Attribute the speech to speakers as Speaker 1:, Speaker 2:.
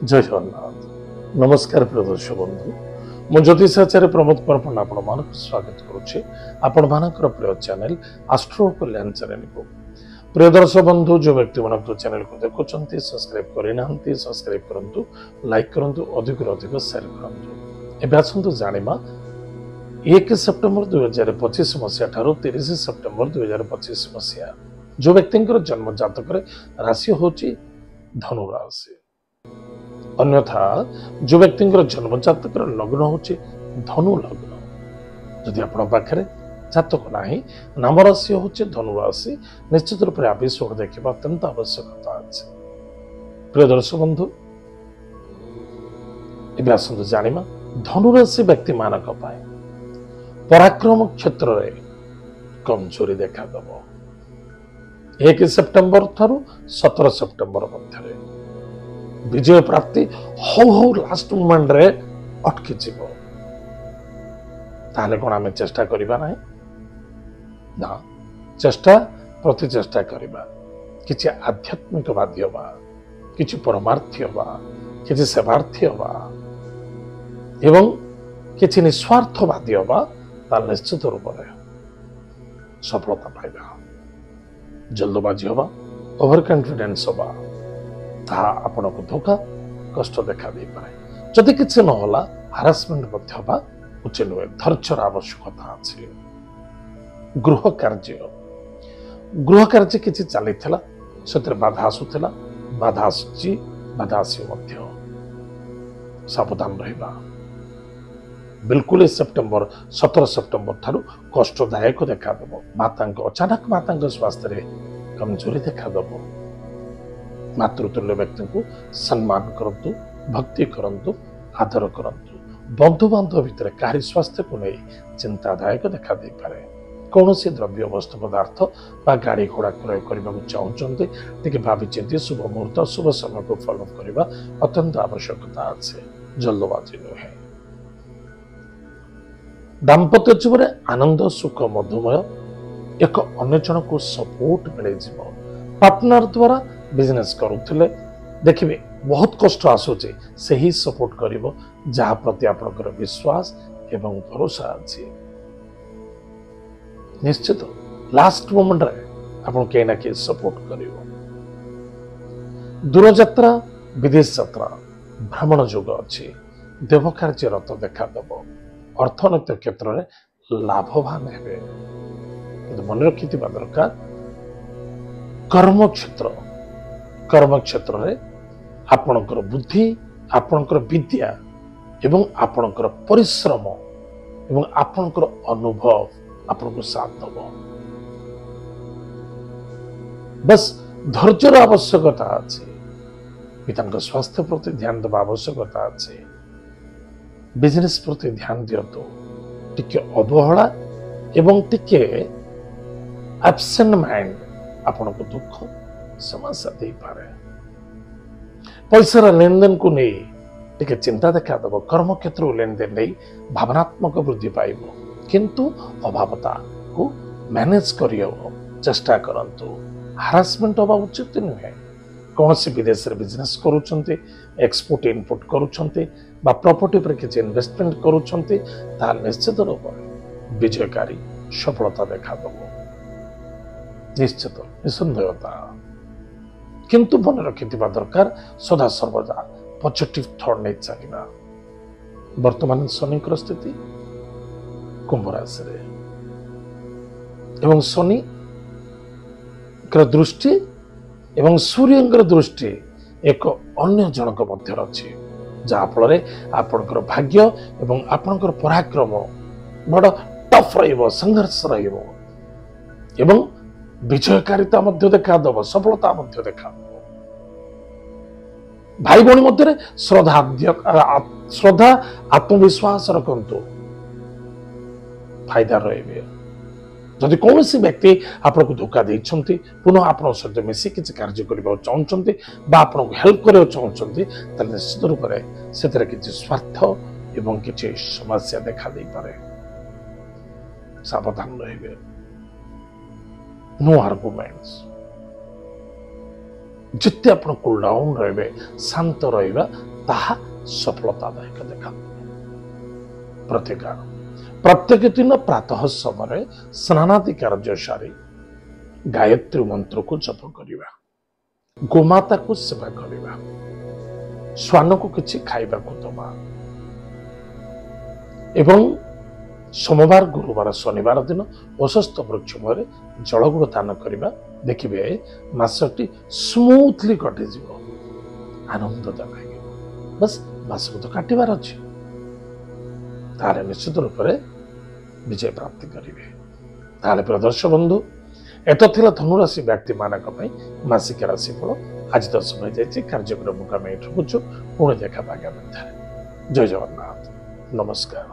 Speaker 1: जय जगन्नाथ नमस्कार प्रिय दर्शक बंधु मु ज्योतिषाचार्य प्रमोद परपन आपण मानक स्वागत करुच्चे आपण मानकर प्रिय चैनल एस्ट्रो कल्याण चैनल को प्रिय दर्शक बंधु जो व्यक्ति मन चैनल को देखुंत सब्सक्राइब करना सब्सक्राइब करूँ लाइक करूँ अधिक अधिक शेयर करूँ एवं आसतु जाना 1 सेप्टेम्बर 2025 मसीहा ठारू 30 सेप्टेम्बर 2025 मसीहा जो व्यक्ति जन्म जातक राशि हूँ धनु राशि अन्यथा जो व्यक्ति जन्म जातक लग्न हूँ धनु लग्न जदि आप पाखे जातक ना नाम राशि हूँ धनु राशि निश्चित रूप से एपिसोड देखा अत्यंत आवश्यकता अच्छे प्रिय दर्शक बंधु एवं आसतु जाना धनु राशि व्यक्ति मानक पराक्रम क्षेत्र में कमजोरी देखा 1 सेप्टेम्बर ठारू 17 सेप्टेम्बर मध्य विजय प्राप्ति हौ हौ लास्ट मोमेंट रे अटकी जीव ताले कोन आमे चेष्टा करिबा नाही ना चेष्टा प्रति चेष्टा करिबा किछि आध्यात्मिकवादी होबा किछि परमार्थी होबा किछि सेवार्थी होबा एवं किछि निस्वार्थवादी होबा ताल निश्चित रूप से सफलता पाइबा जल्दबाजी होबा ओवर कॉन्फिडेंस होबा ता आपण को धोखा कष्ट देखा दे पाए जदि किसी नहला हारासमेंट उचित नुहे धैर्यर आवश्यकता अच्छे गृह कार्य किसी चली से बाधा आसूला बाधा आसूची बाधा आसी सावधान रहिबा बिल्कुल सेप्टेम्बर 17 सेप्टेम्बर ठारू कष्टदायक देखा माता अचानक माता स्वास्थ्य कमजोरी देखा मातृतुल्य व्यक्ति को सम्मान करंतु भक्ति करंतु आदर करंतु बंधु बांधव भितर कहारी स्वास्थ्य को नहीं चिंतादायक देखा दे पारे कौन सी द्रव्य वस्तु पदार्थ बा गाड़ी घोड़ा क्रय करने को चाहते टे भावी चिंती शुभ मुहूर्त शुभ समय को फॉलो करने अत्यंत आवश्यकता अच्छे जल्दबाजी नुहे दाम्पत्य जीवन आनंद सुख मधुमय एक अन्य जन को सपोर्ट मिल पार्टनर द्वारा बिजनेस करुले देखिए बहुत कष्ट आसूचे से ही सपोर्ट करिवो जहाँ प्रति आपनकर विश्वास एवं भरोसा अच्छी निश्चित लास्ट मोमेंट रे आपन कहीं ना कहीं सपोर्ट करिवो दूर यात्रा विदेश यात्रा भ्रमण योग अच्छी देव कार्य रत देखा दब अर्थनैतिक क्षेत्र में लाभवान हेबे किंतु मन रखि दरकार कर्म क्षेत्र में आपणकर बुद्धि आपणकर विद्या एवं आपणकर परिश्रम एवं आपणकर अनुभव आपनको साथ दब बस धैर्यर आवश्यकता अच्छे पिता स्वास्थ्य प्रति ध्यान देवा आवश्यकता अच्छे बिजनेस प्रति ध्यान दिंतु टिके अवहेला एवं टिके एब्सेंट माइंड आपण को दुख समस्या दे पारे पैसार लेनदेन को नहीं टिके चिंता देखा दब कर्म क्षेत्र लेनदेन नहीं भावनात्मक वृद्धि पाइब किंतु अभावता को मैनेज करियो चेष्टा करंतु हारासमेंट होबा उचित नुहे कौन सी विदेश रे बिजनेस करूछंती एक्सपोर्ट इनपुट करूछंती बा प्रॉपर्टी पर किछि इन्वेस्टमेंट करूछंती ता निश्चित रूप विजयकारी सफलता देखा दब निश्चित निसंदेहता किंतु मन रखि दरकार सदा सर्वदा पॉजिटिव थॉट नहीं चलना वर्तमान शनि स्थिति कुंभ राशि एवं शनि दृष्टि एवं सूर्य दृष्टि एक अन्य जनक मध्य अच्छी जहाँ फल आपणकर भाग्य एवं आपणकर पराक्रम बड़ टफ संघर्ष एवं विजयकारिता मध्य देखा दब सफलता मध्य देखा भाई भौणी मध्य श्रद्धा आत्मविश्वास रखु फायदा रहे जदि कौन सी व्यक्ति आपन को धोखा देइछंती पुनः आपन सहित मिसी किसी कार्य करबा चाहउछंती बा आपन को हेल्प करबा चाहउछंती त निश्चित रूप रे सेतरे किछि स्वार्थ एवं किछि समस्या देखा दे पारे सावधान रहिबे नो आर्गुमेंट्स जिते आप कूल डाउन रे शांत रहा ତାହା ସଫଳତାଦାୟକ ଦେଖାନ୍ତୁ। ପ୍ରତିକାର ପ୍ରତ୍ୟେକ ଦିନ ପ୍ରାତଃ ସମୟରେ ସ୍ନାନାଦି କାର୍ଯ୍ୟ ସାରି ଗାୟତ୍ରୀ ମନ୍ତ୍ରକୁ ଜପ କରିବା, ଗୋମାତାକୁ ସେବା କରିବା, ଶ୍ୱାନକୁ କିଛି ଖାଇବାକୁ ଦେବା ଏବଂ ସୋମବାର, ଗୁରୁବାର, ଶନିବାର ଦିନ ଅଶ୍ୱସ୍ଥ ବୃକ୍ଷ ମୂଳରେ ଜଳଗୁଡ଼ ଦାନ କରିବା। ଦେଖିବେ ମାସଟି ସ୍ମୁଥଲି କଟିଯିବ, ଆନନ୍ଦଦାୟକ ଲାଗିବ। ବାସ୍ ମାସକୁ ତ କାଟିବାର ଅଛି, ତାହେଲେ ନିଶ୍ଚିତ ରୂପରେ ବିଜୟ ପ୍ରାପ୍ତି କରିବେ। ତାହେଲେ ପ୍ରିୟ ଦର୍ଶକ ବନ୍ଧୁ, ଏତ ଥିଲା ଧନୁରାଶି ବ୍ୟକ୍ତିମାନଙ୍କ ପାଇଁ ମାସିକ ରାଶିଫଳ। ଆଜି ତ ସମୟ ଯାଇଛି, କାର୍ଯ୍ୟକ୍ରମକୁ ଆମେ ଏଠୁ ବୁଝୁ। ପୁଣି ଦେଖା ପାଇବା। ଜୟ ଜଗନ୍ନାଥ, ନମସ୍କାର।